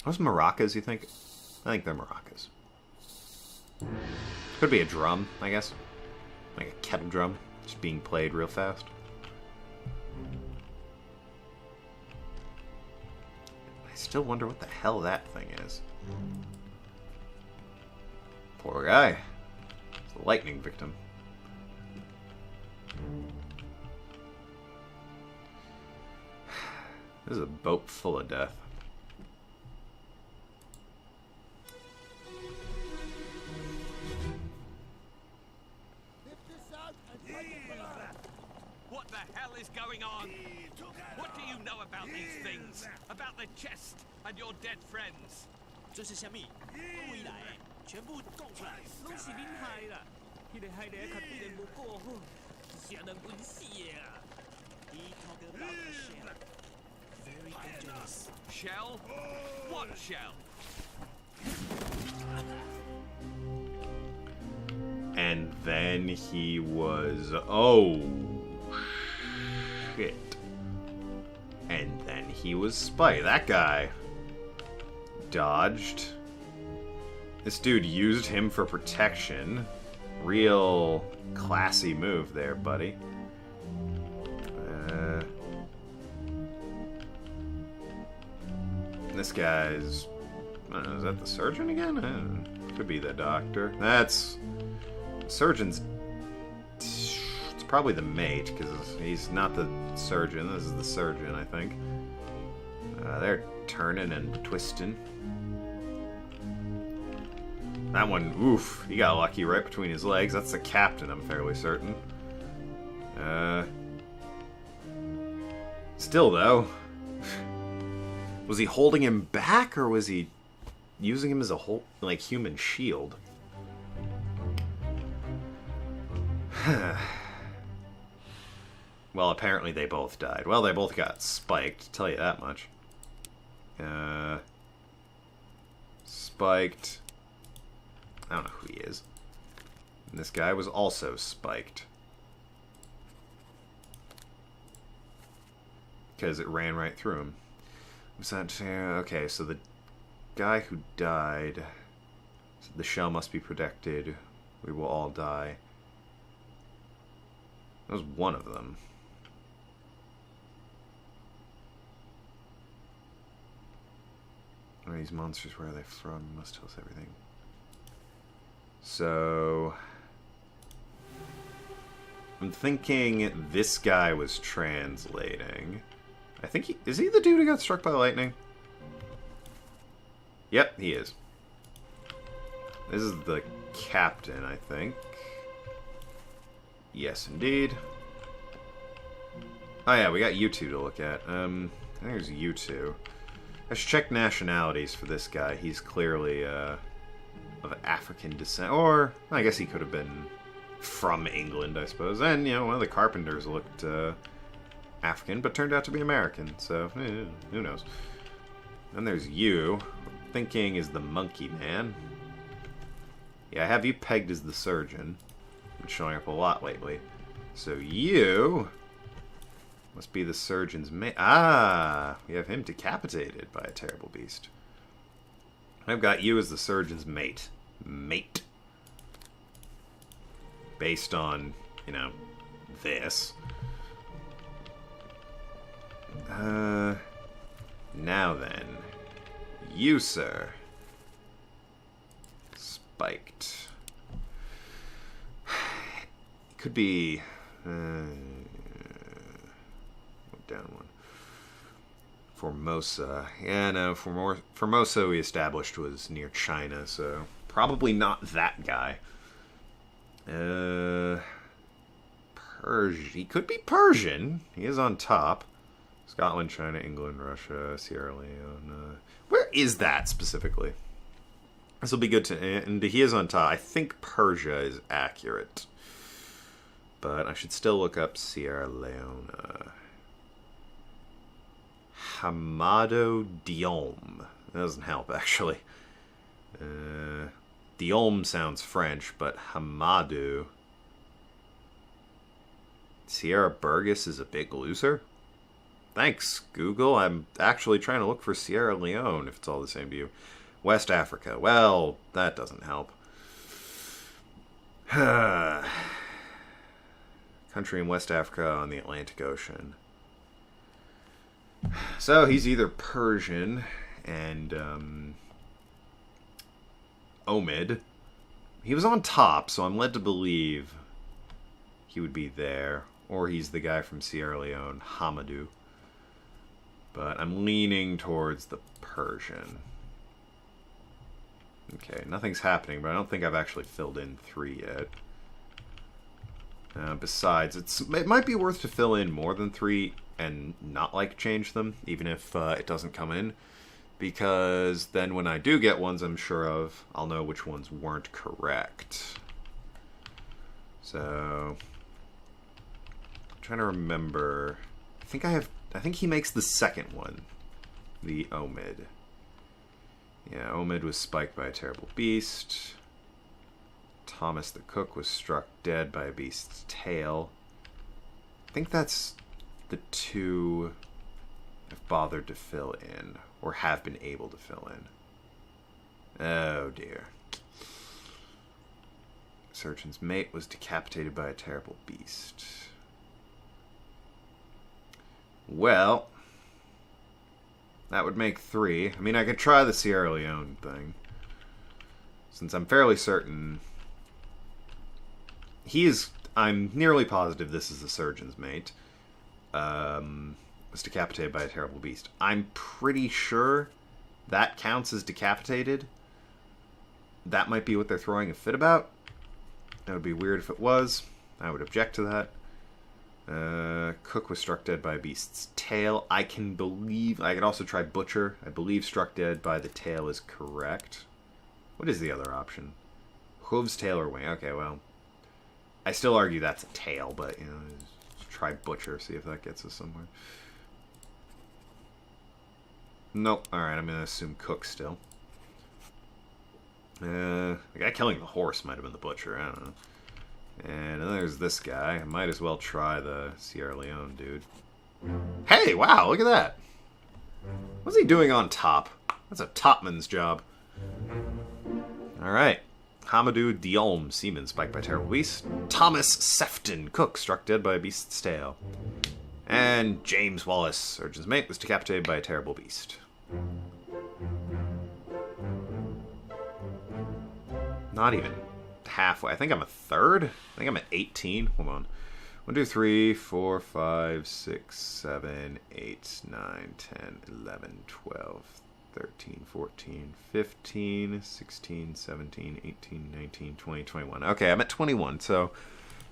Those maracas, you think? I think they're maracas. Could be a drum, I guess. Like a kettle drum, just being played real fast. I still wonder what the hell that thing is. Poor guy. It's a lightning victim. This is a boat full of death. What the hell is going on? What do you know about these things? About the chest and your dead friends? 这是虾米？未来全部供出来，拢是恁害啦！迄个害的较对人无过好，谁能滚死的啊？He talk about a shell. Very dangerous. Shell? What shell? And then he was... Oh, shit. And then he was spiked. That guy dodged. This dude used him for protection. Real classy move there, buddy. This guy's... I don't know, is that the surgeon again? Could be the doctor. That's... Surgeon's... It's probably the mate, because he's not the surgeon. This is the surgeon, I think. They're turning and twisting. That one, oof, he got lucky right between his legs. That's the captain, I'm fairly certain. Still, though... Was he holding him back, or was he using him as a whole, like, human shield? Well, apparently they both died. Well, they both got spiked, tell you that much. Spiked. I don't know who he is. And this guy was also spiked. Because it ran right through him. Was that... okay, so the guy who died... The shell must be protected. We will all die. That was one of them. Are these monsters? Where are they from? You must tell us everything. So... I'm thinking this guy was translating. I think he... Is he the dude who got struck by lightning? Yep, he is. This is the captain, I think. Yes, indeed. Oh yeah, we got you two to look at. I think there's you two. I should check nationalities for this guy. He's clearly of African descent. Or, I guess he could have been from England, I suppose. And, you know, one of the carpenters looked African, but turned out to be American. So, who knows. Then there's you. Thinking is the monkey man. Yeah, I have you pegged as the surgeon. Been showing up a lot lately. So you must be the surgeon's mate. Ah, we have him decapitated by a terrible beast. I've got you as the surgeon's mate. Mate. Based on, you know, this. Now then. You, sir. Spiked. Could be... down one. Formosa. Yeah, no, Formosa we established was near China, so probably not that guy. Persian. He could be Persian. He is on top. Scotland, China, England, Russia, Sierra Leone. Where is that specifically? This will be good to... And he is on top. I think Persia is accurate. But I should still look up Sierra Leone. Hamado Diom. That doesn't help, actually. Diom sounds French, but Hamado... Sierra Burgess is a big loser? Thanks, Google. I'm actually trying to look for Sierra Leone, if it's all the same to you. West Africa. Well, that doesn't help. Country in West Africa on the Atlantic Ocean. So he's either Persian and Omid. He was on top, so I'm led to believe he would be there. Or he's the guy from Sierra Leone, Hamadou. But I'm leaning towards the Persian. Okay, nothing's happening, but I don't think I've actually filled in 3 yet. Besides, it might be worth to fill in more than 3 and not, like, change them, even if it doesn't come in. Because then when I do get ones I'm sure of, I'll know which ones weren't correct. So, I'm trying to remember. I think he makes the second one, the Omid. Yeah, Omid was spiked by a terrible beast. Thomas the cook was struck dead by a beast's tail. I think that's the 2 I've bothered to fill in, or have been able to fill in. Oh dear. Surgeon's mate was decapitated by a terrible beast. Well, that would make 3. I mean, I could try the Sierra Leone thing, since I'm fairly certain I'm nearly positive this is the surgeon's mate. Was decapitated by a terrible beast. I'm pretty sure that counts as decapitated. That might be what they're throwing a fit about. That would be weird if it was. I would object to that. Cook was struck dead by a beast's tail. I could also try butcher. I believe struck dead by the tail is correct. What is the other option? Hooves, tail, or wing. Okay, well, I still argue that's a tail, but, you know, try butcher, see if that gets us somewhere. Nope. Alright, I'm going to assume cook still. The guy killing the horse might have been the butcher, I don't know. And then there's this guy. I might as well try the Sierra Leone dude. Hey, wow, look at that. What's he doing on top? That's a topman's job. Alright. Hamadou Diolm, seaman, spiked by terrible beast. Thomas Sefton, cook, struck dead by a beast's tail. And James Wallace, surgeon's mate, was decapitated by a terrible beast. Not even halfway. I think I'm a third. I think I'm at 18. Hold on. 1, 2, 3, 4, 5, 6, 7, 8, 9, 10, 11, 12, 13, 14, 15, 16, 17, 18, 19, 20, 21. Okay, I'm at 21, so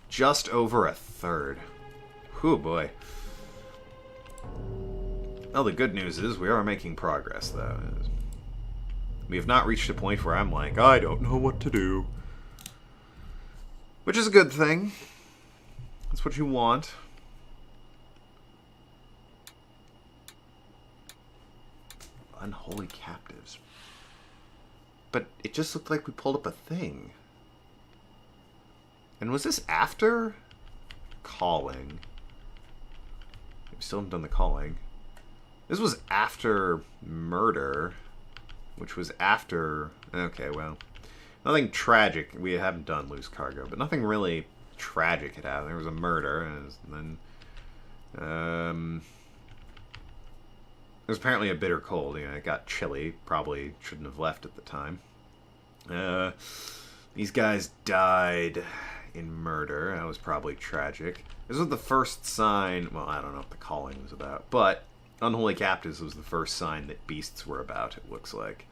just over a third. Whew, boy. Well, the good news is we are making progress, though. We have not reached a point where I'm like, I don't know what to do. Which is a good thing. That's what you want. Unholy captives. But it just looked like we pulled up a thing. And was this after calling? We still haven't done the calling. This was after murder, which was after... Okay, well, nothing tragic. We haven't done loose cargo, but nothing really tragic had happened. There was a murder, and then... It was apparently a bitter cold. You know, it got chilly. Probably shouldn't have left at the time. These guys died in murder. That was probably tragic. This was the first sign... Well, I don't know what the calling was about, but Unholy Captives was the first sign that beasts were about, it looks like.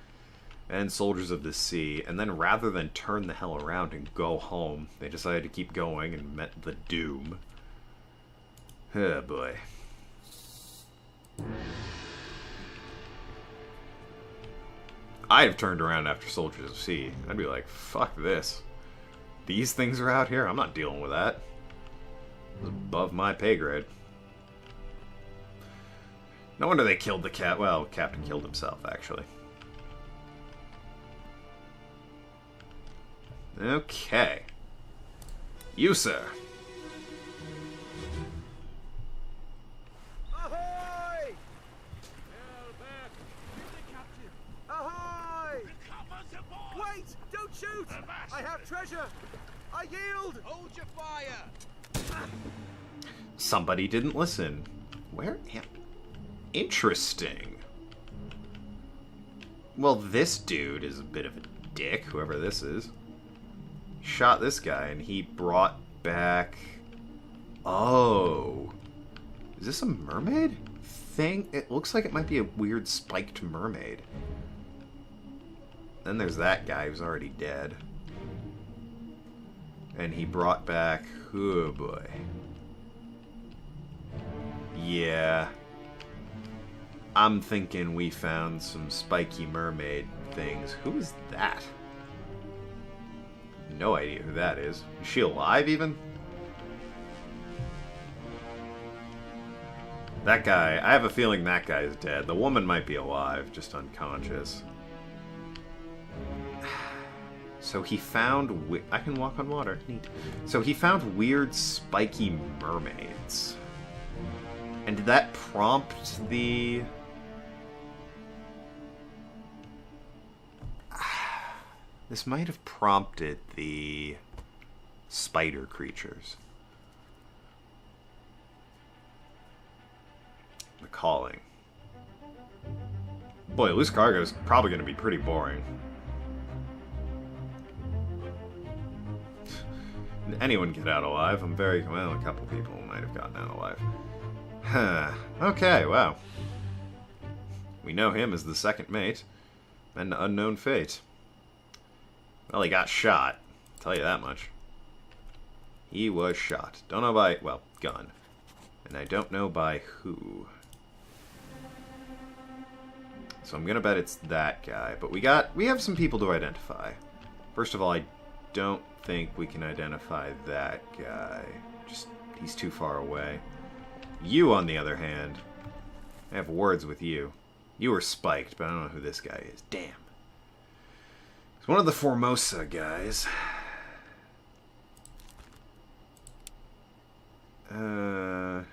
And Soldiers of the Sea. And then rather than turn the hell around and go home, they decided to keep going and met the doom. Oh, boy. I'd have turned around after Soldiers of the Sea. I'd be like, fuck this. These things are out here? I'm not dealing with that. It was above my pay grade. No wonder they killed the cat. Well, Captain killed himself, actually. Okay. You, sir. Shoot! I have treasure! I yield! Hold your fire! Somebody didn't listen. Where? Yeah. Interesting. Well, this dude is a bit of a dick, whoever this is. Shot this guy, and he brought back... Oh. Is this a mermaid thing? It looks like it might be a weird spiked mermaid. Then there's that guy who's already dead. And he brought back... Oh, boy. Yeah. I'm thinking we found some spiky mermaid things. Who is that? No idea who that is. Is she alive, even? That guy, I have a feeling that guy is dead. The woman might be alive, just unconscious. So he found... I can walk on water. Neat. So he found weird, spiky mermaids. And did that prompt the... This might have prompted the spider creatures. The calling. Boy, loose cargo is probably going to be pretty boring. Anyone get out alive? I'm very... Well, a couple people might have gotten out alive. Huh. Okay, wow. We know him as the second mate. And unknown fate. Well, he got shot. I'll tell you that much. He was shot. Don't know by... Well, gun. And I don't know by who. So I'm gonna bet it's that guy. But we have some people to identify. First of all, I don't think we can identify that guy. Just, he's too far away. You, on the other hand, I have words with you. You were spiked, but I don't know who this guy is. Damn. He's one of the Formosa guys. Try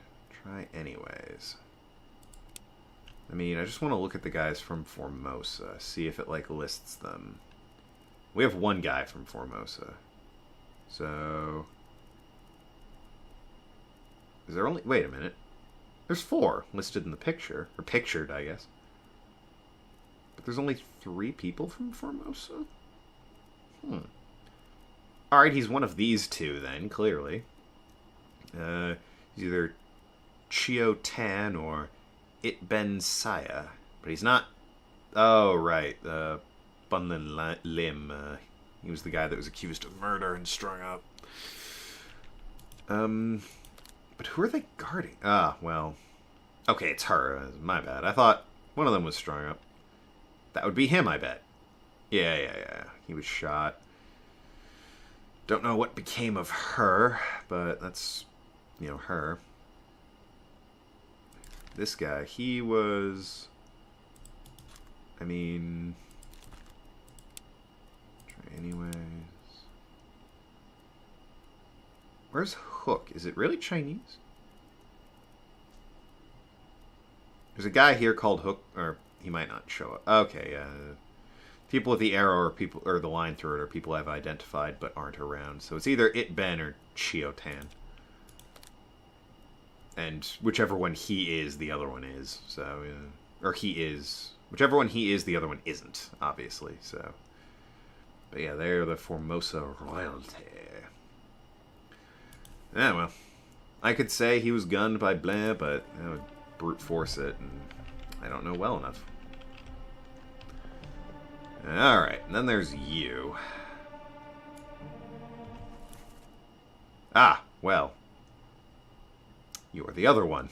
anyways. I mean, I just want to look at the guys from Formosa, see if it, like, lists them. We have one guy from Formosa. So... Is there only... Wait a minute. There's 4 listed in the picture. Or pictured, I guess. But there's only 3 people from Formosa? Alright, he's one of these 2 then, clearly. He's either Chio Tan or It Ben Saya. But he's not... Oh, right. Bunlin Lim. He was the guy that was accused of murder and strung up. But who are they guarding? Ah, well... Okay, it's her. My bad. I thought one of them was strung up. That would be him, I bet. Yeah. He was shot. Don't know what became of her, but that's, you know, her. This guy, he was... I mean... Try anyways... Where's Hook? Is it really Chinese? There's a guy here called Hook, or he might not show up. Okay, people with the arrow or the line through it are people I've identified but aren't around. So it's either It Ben or Chio Tan. And whichever one he is, the other one is. So, or he is. Whichever one he is, the other one isn't, obviously. So, but yeah, they're the Formosa royalty. Yeah, well, I could say he was gunned by blah, but I would brute force it, and I don't know well enough. Alright, and then there's you. Ah, well. You are the other one.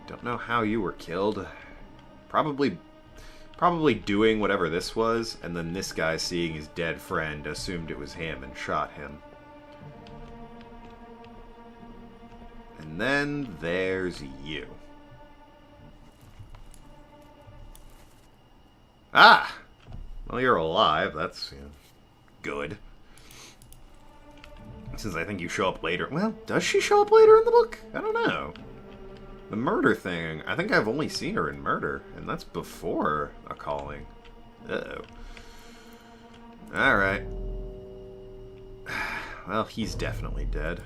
Don't know how you were killed. Probably doing whatever this was, and then this guy, seeing his dead friend, assumed it was him and shot him. And then there's you. Ah! Well, you're alive. That's, you know, good. Since I think you show up later. Well, does she show up later in the book? I don't know. The murder thing, I think I've only seen her in Murder, and that's before A Calling. Uh-oh. Alright. Well, he's definitely dead.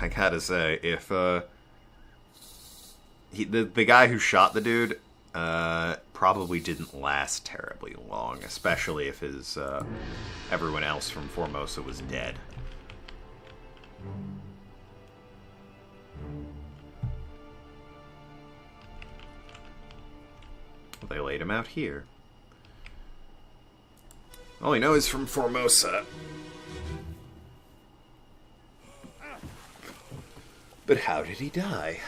I gotta say, if, the guy who shot the dude, probably didn't last terribly long, especially if his, everyone else from Formosa was dead. Well, they laid him out here. All we know is from Formosa. But how did he die?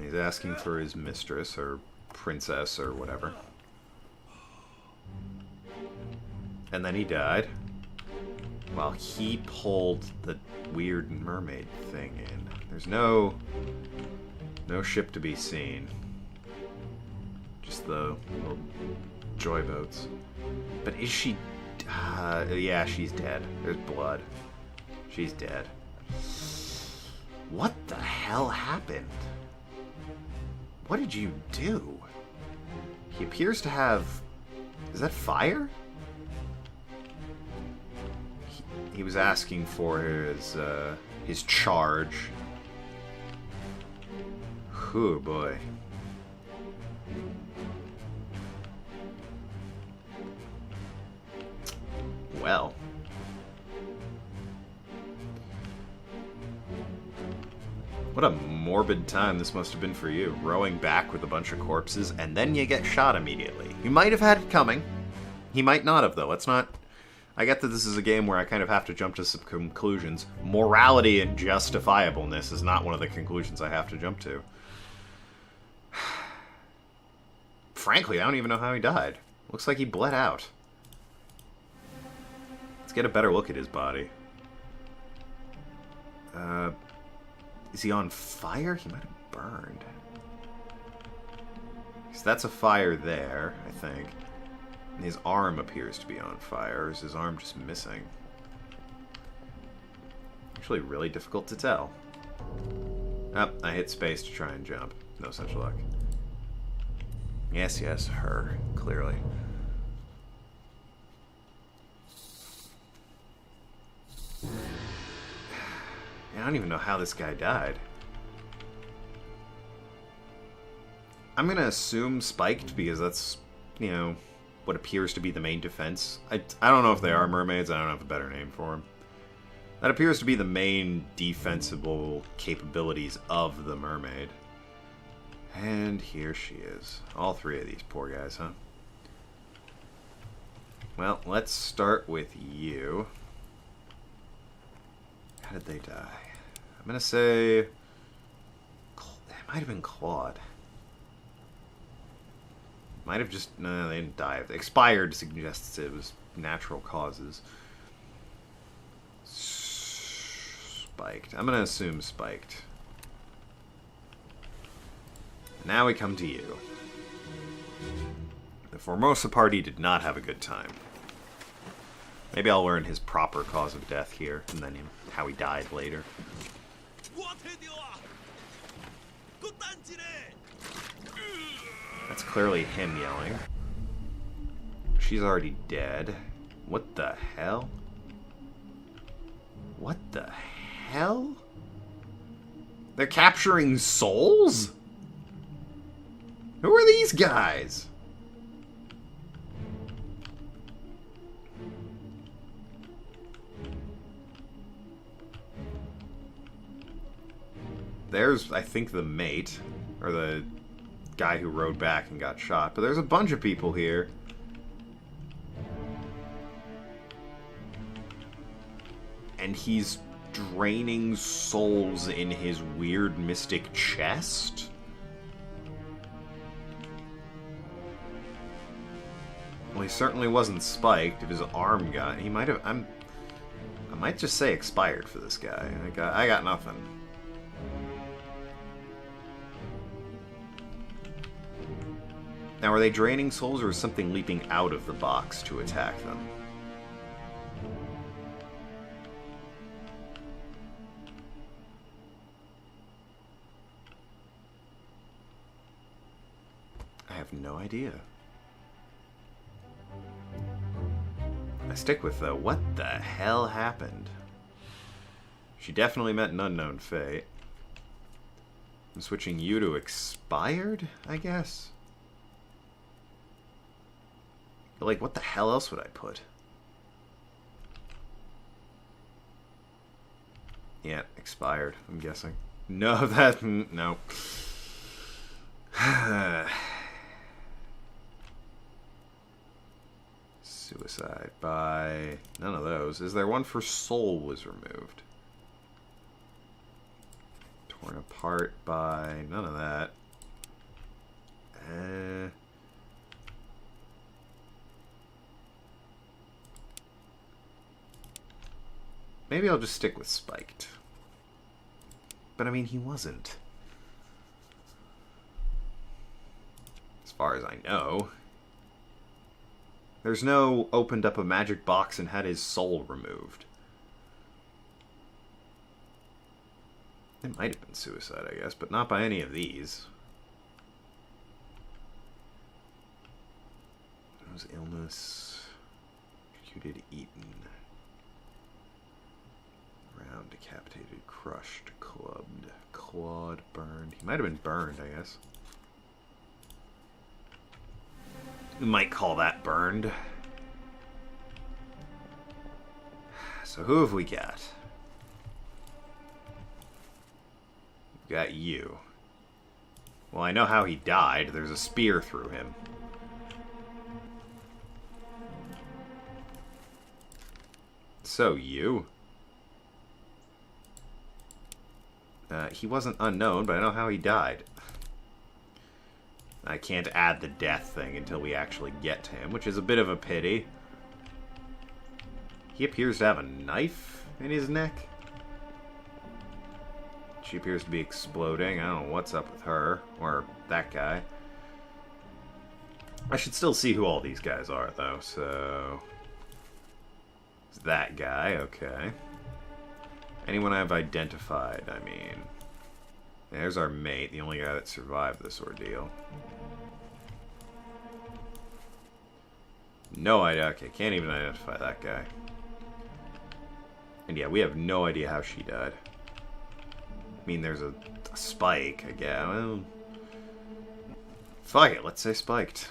He's asking for his mistress, or princess, or whatever. And then he died. While he pulled the weird mermaid thing in. There's no ship to be seen. Just the little joy boats. But is she... yeah, she's dead. There's blood. She's dead. What the hell happened? What did you do? He appears to have... Is that fire? He was asking for his charge. Oh boy. Well. What a morbid time this must have been for you, rowing back with a bunch of corpses, and then you get shot immediately. You might have had it coming. He might not have, though. Let's not... I get that this is a game where I kind of have to jump to some conclusions. Morality and justifiableness is not one of the conclusions I have to jump to. Frankly, I don't even know how he died. Looks like he bled out. Let's get a better look at his body. Is he on fire? He might have burned. So that's a fire there, I think. And his arm appears to be on fire. Or is his arm just missing? Actually, really difficult to tell. Oh, I hit space to try and jump. No such luck. Yes, yes, her. Clearly. I don't even know how this guy died. I'm gonna assume spiked because that's, you know, what appears to be the main defense. I don't know if they are mermaids. I don't have a better name for them. That appears to be the main defensible capabilities of the mermaid. And here she is. All three of these poor guys, huh? Well, let's start with you. How did they die? I'm gonna say... It might have been Claude. Might have just... No, they didn't die. Expired suggests it was natural causes. Spiked. I'm gonna assume spiked. Now we come to you. The Formosa party did not have a good time. Maybe I'll learn his proper cause of death here, and then how he died later. That's clearly him yelling. She's already dead. What the hell? What the hell? They're capturing souls? Who are these guys? There's, I think, the mate, or the guy who rode back and got shot. But there's a bunch of people here. And he's draining souls in his weird mystic chest? Well, he certainly wasn't spiked. If his arm got... He might have... I might just say expired for this guy. I got nothing. Now, are they draining souls, or is something leaping out of the box to attack them? no idea. I stick with the what the hell happened. She definitely met an unknown fate. I'm switching you to expired, I guess? But like, what the hell else would I put? Yeah, expired, I'm guessing. No, that... no. Suicide by... none of those. Is there one for soul was removed? Torn apart by... none of that. Maybe I'll just stick with spiked. But I mean, he wasn't. As far as I know. There's no opened up a magic box and had his soul removed. It might have been suicide, I guess, but not by any of these. It was illness, executed, eaten, round, decapitated, crushed, clubbed, clawed, burned. He might have been burned, I guess. We might call that burned. So who have we got? We've got you. Well, I know how he died. There's a spear through him. So, you. He wasn't unknown, but I know how he died. I can't add the death thing until we actually get to him, which is a bit of a pity. He appears to have a knife in his neck. She appears to be exploding. I don't know what's up with her. Or that guy. I should still see who all these guys are, though, so... It's that guy, okay. Anyone I've identified, I mean... There's our mate, the only guy that survived this ordeal. No idea. Okay, can't even identify that guy. And yeah, we have no idea how she died. I mean, there's a spike, I guess. Well, fuck it, let's say spiked.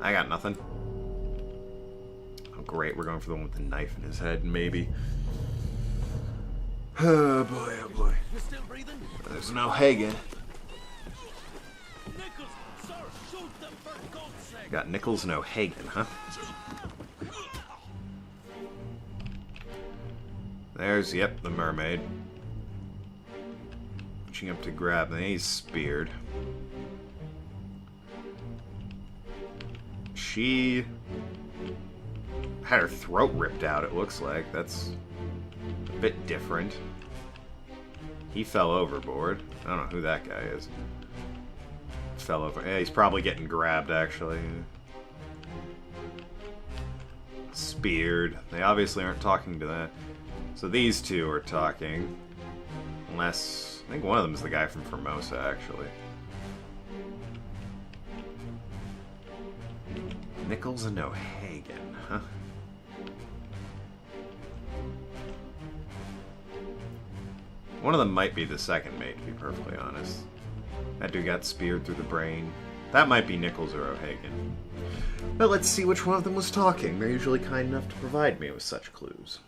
I got nothing. Oh, great, we're going for the one with the knife in his head, maybe. Oh boy, oh boy. You still breathing? There's no Hagen. Nichols, sir, shoot them for God's sake. Got Nichols, no Hagen, huh? There's, yep, the mermaid. Reaching up to grab, and he's speared. She had her throat ripped out, it looks like. That's a bit different. He fell overboard. I don't know who that guy is. Fell over. Yeah, he's probably getting grabbed, actually. Speared. They obviously aren't talking to that. So these two are talking. Unless... I think one of them is the guy from Formosa, actually. Nichols and O'Hagan, huh? One of them might be the second mate, to be perfectly honest. That dude got speared through the brain. That might be Nichols or O'Hagan. But let's see which one of them was talking. They're usually kind enough to provide me with such clues.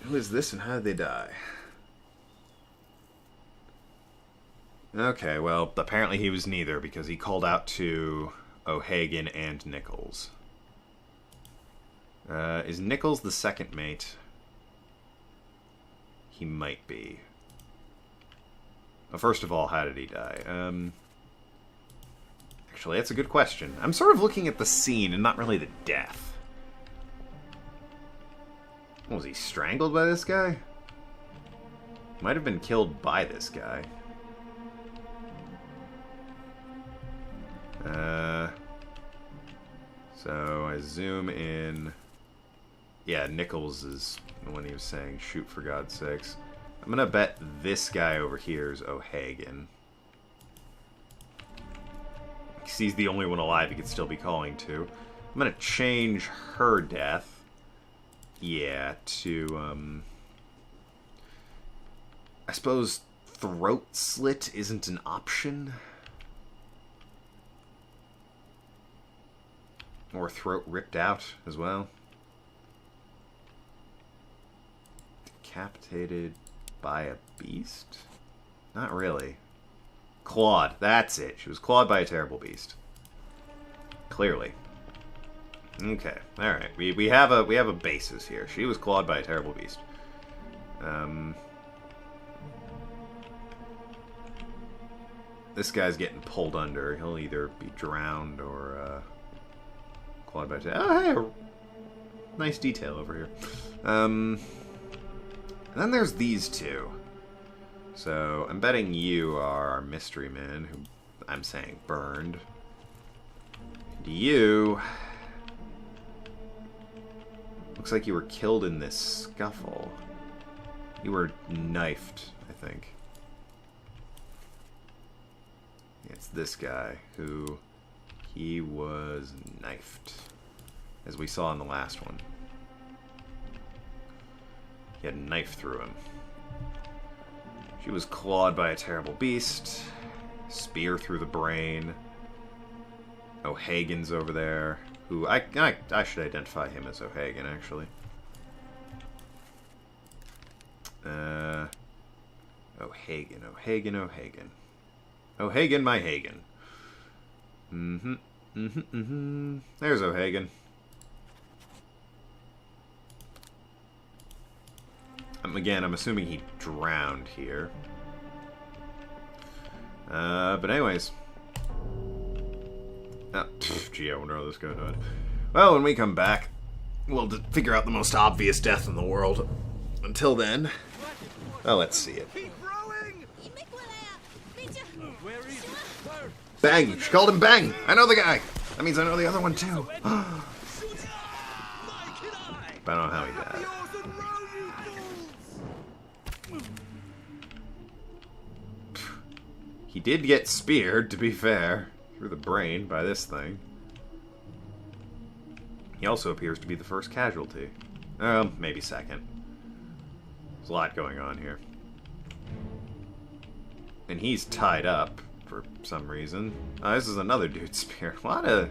Who is this and how did they die? Okay, well, apparently he was neither because he called out to O'Hagan and Nichols. Is Nichols the second mate? He might be. Well, first of all, how did he die? Actually, that's a good question. I'm sort of looking at the scene and not really the death. Was he strangled by this guy? Might have been killed by this guy. So I zoom in. Yeah, Nichols is the one he was saying, shoot for God's sakes. I'm gonna bet this guy over here is O'Hagan. Because he's the only one alive he could still be calling to. I'm gonna change her death. Yeah, to, I suppose throat slit isn't an option? Or throat ripped out as well. Decapitated by a beast? Not really. Clawed. That's it. She was clawed by a terrible beast. Clearly. Okay. Alright. We have a basis here. She was clawed by a terrible beast. This guy's getting pulled under. He'll either be drowned or clawed by a... Oh, hey! Nice detail over here. And then there's these two. So, I'm betting you are our mystery man, who I'm saying burned. And you... Looks like you were killed in this scuffle. You were knifed, I think. It's this guy who... He was knifed. As we saw in the last one. He had a knife through him. She was clawed by a terrible beast. Spear through the brain. O'Hagan's over there. Who, I should identify him as O'Hagan, actually. O'Hagan, O'Hagan, O'Hagan. O'Hagan, my Hagan. There's O'Hagan. Again, I'm assuming he drowned here. But anyways. Oh, gee, I wonder how this guy died. Well, when we come back, we'll figure out the most obvious death in the world. Until then, well, let's see it. Keep rowing! Where is it? Where? Bang! She called him Bang! I know the guy! That means I know the other one, too. But I don't know how he died. Yours and row, you fools! He did get speared, to be fair, through the brain by this thing. He also appears to be the first casualty. Maybe second. There's a lot going on here. And he's tied up for some reason. Oh, this is another dude spear. A lot of...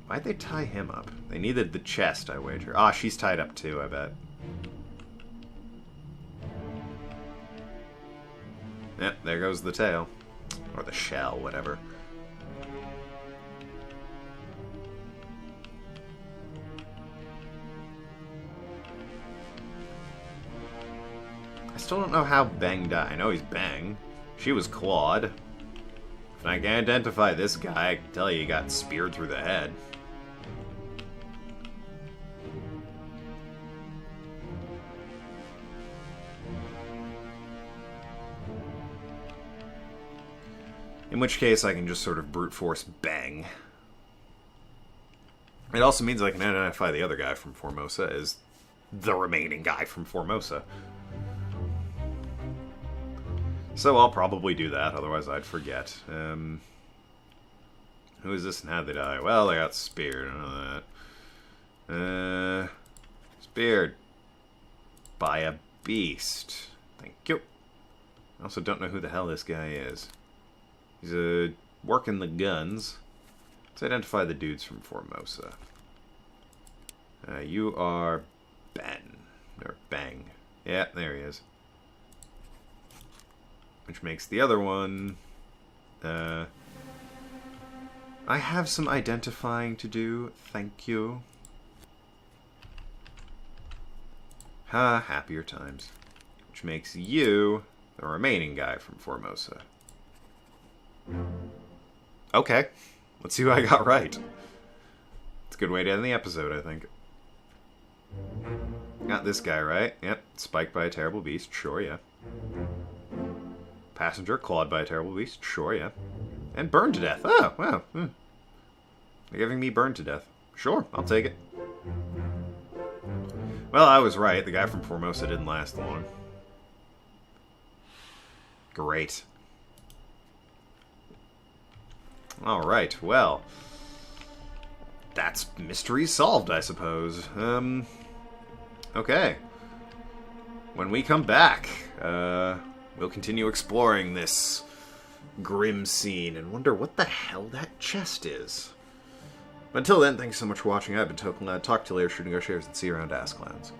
Why'd they tie him up? They needed the chest, I wager. Ah, she's tied up too, I bet. Yep, there goes the tail. Or the shell, whatever. I still don't know how Bang died. I know he's Bang. She was clawed. If I can identify this guy, I can tell you he got speared through the head. In which case, I can just sort of brute force Bang. It also means I can identify the other guy from Formosa as the remaining guy from Formosa. So I'll probably do that, otherwise I'd forget. Who is this and how'd they die? Well, they got speared, I know that. Speared by a beast. Thank you. I also don't know who the hell this guy is. He's working the guns. Let's identify the dudes from Formosa. You are Ben. Or Bang. Yeah, there he is. Which makes the other one... I have some identifying to do. Thank you. Ha, happier times. Which makes you the remaining guy from Formosa. Okay. Let's see who I got right. It's a good way to end the episode, I think. Got this guy right. Yep. Spiked by a terrible beast. Sure, yeah. Passenger clawed by a terrible beast. Sure, yeah. And burned to death. Oh, wow. They're giving me burned to death. Sure, I'll take it. Well, I was right. The guy from Formosa didn't last long. Great. Alright, well. That's mystery solved, I suppose. Okay. When we come back, we'll continue exploring this grim scene and wonder what the hell that chest is. But until then, thanks so much for watching. I've been Token Lad. Talk to you later, shooting our shares, and see you around Asklands.